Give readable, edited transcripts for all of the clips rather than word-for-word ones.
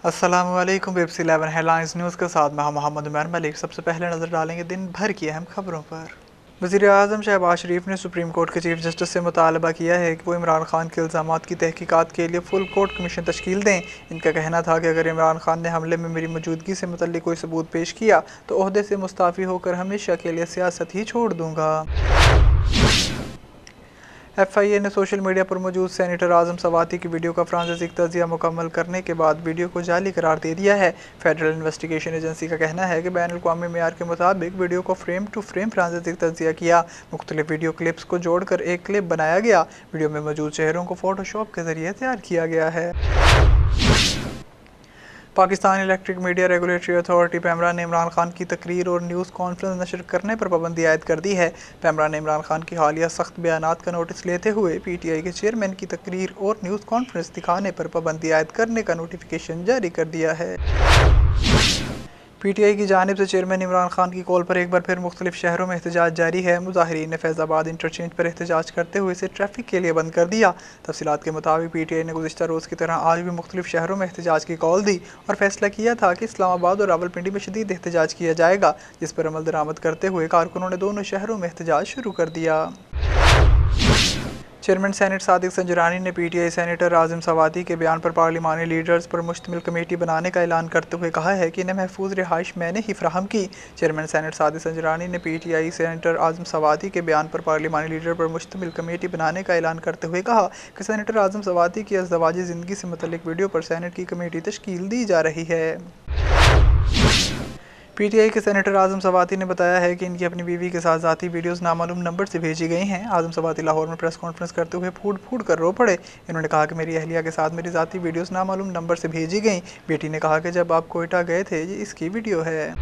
अस्सलामु अलैकुम। BBC 11 headlines news के साथ मैं मोहम्मद उमर मलिक। सबसे पहले नज़र डालेंगे दिन भर की अहम खबरों पर। वज़ीर-ए-आज़म शहबाज शरीफ ने सुप्रीम कोर्ट के चीफ जस्टिस से मुतालबा किया है कि वो इमरान खान के इल्ज़ामात की तहकीकात के लिए फुल कोर्ट कमीशन तश्कील दें। इनका कहना था कि अगर इमरान खान ने हमले में मेरी मौजूदगी से मुतल्लिक कोई सबूत पेश किया तो ओहदे से मुस्ताफ़ी होकर हमेशा के लिए सियासत ही छोड़ दूँगा। FIA ने सोशल मीडिया पर मौजूद सेनेटर आज़म सवाती की वीडियो का फ्रांसीसी तजिया मुकम्मल करने के बाद वीडियो को जाली करार दे दिया है। फेडरल इन्वेस्टिगेशन एजेंसी का कहना है कि बैनुल अक़वामी मेयार के मुताबिक वीडियो को फ्रेम टू फ्रेम फ्रांसीसी तजिया किया, मुख्तलिफ वीडियो क्लिप्स को जोड़कर एक क्लिप बनाया गया। वीडियो में मौजूद चेहरों को फोटोशॉप के जरिए तैयार किया गया है। Pakistan electric media regulatory authority PEMRA ने इमरान खान की तकरीर और न्यूज़ कॉन्फ्रेंस नशर करने पर पाबंदी आयद कर दी है। पैमरा ने इमरान खान की हालिया सख्त बयानात का नोटिस लेते हुए PTI के चेयरमैन की तकरीर और न्यूज़ कॉन्फ्रेंस दिखाने पर पाबंदी आयद करने का नोटिफिकेशन जारी कर दिया है। PTI की जानिब से चेयरमैन इमरान खान की कॉल पर एक बार फिर मुख्तलिफ शहरों में एहतजाज जारी है। मुजाहिरीन ने फैज़ाबाद इंटरचेंज पर एहतजाज करते हुए इसे ट्रैफिक के लिए बंद कर दिया। तफसीलात के मुताबिक PTI ने गुज़िश्ता रोज़ की तरह आज भी मुख्तलिफ शहरों में एहतजाज की कॉल दी और फैसला किया था कि इस्लामाबाद और रावलपिंडी में शदीद एहतजाज किया जाएगा, जिस पर अमल दरामद करते हुए कारकुनों ने दोनों शहरों में एहतजाज शुरू कर दिया। चेयरमैन सेनेट सादिक संजरानी ने PTI सेनेटर आज़म सवाती के बयान पर पार्लिमानी लीडर्स पर मुश्तमिल कमेटी बनाने का ऐलान करते हुए कहा है कि इन्हें महफूज रिहाइश मैंने ही फराहम की। चेयरमैन सेनेट सादिक संजरानी ने PTI सेनेटर आज़म सवाती के बयान पर पार्लिमानी लीडर पर मुश्तमिल कमेटी बनाने का ऐलान करते हुए कहा कि सेनेटर आज़म सवाती की अज़दवाजी ज़िंदगी से मुतल्लिक वीडियो पर सेनेट की कमेटी तश्कील दी जा रही है। PTI के सेनेटर आज़म सवाती ने बताया है कि इनकी अपनी बीवी के साथ ज़ाती वीडियोस नामालूम नंबर से भेजी गई हैं। आज़म सवाती लाहौर में प्रेस कॉन्फ्रेंस करते हुए फूट फूट कर रो पड़े। इन्होंने कहा कि मेरी अहलिया के साथ मेरी ज़ाती वीडियोस नामालूम नंबर से भेजी गई। बेटी ने कहा कि जब आप कोयटा गए थे ये इसकी वीडियो है।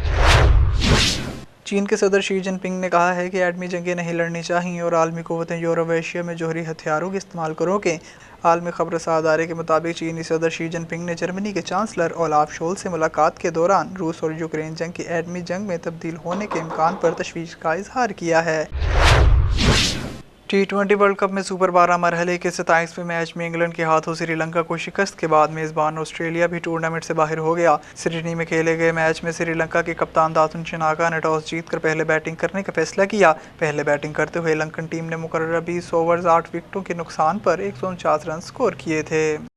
चीन के सदर शी जिनपिंग ने कहा है कि एटमी जंगें नहीं लड़नी चाहिए और आलमी क़ुव्वतें यूरोप एशिया में जौहरी हथियारों के इस्तेमाल को रोकें। आलमी खबरसार अदारे के मुताबिक चीनी सदर शी जिनपिंग ने जर्मनी के चांसलर ओलाफ शोल्ज़ से मुलाकात के दौरान रूस और यूक्रेन जंग की एटमी जंग में तब्दील होने के इम्कान पर तशवीश का इजहार किया है। T20 वर्ल्ड कप में सुपर 12 मरहले के 27वें मैच में इंग्लैंड के हाथों श्रीलंका को शिकस्त के बाद मेज़बान ऑस्ट्रेलिया भी टूर्नामेंट से बाहर हो गया। सिडनी में खेले गए मैच में श्रीलंका के कप्तान दातुन चिनाका ने टॉस जीतकर पहले बैटिंग करने का फैसला किया। पहले बैटिंग करते हुए लंकन टीम ने मुकर्रर 20 ओवर्स 8 विकेटों के नुकसान पर 149 रन स्कोर किए थे।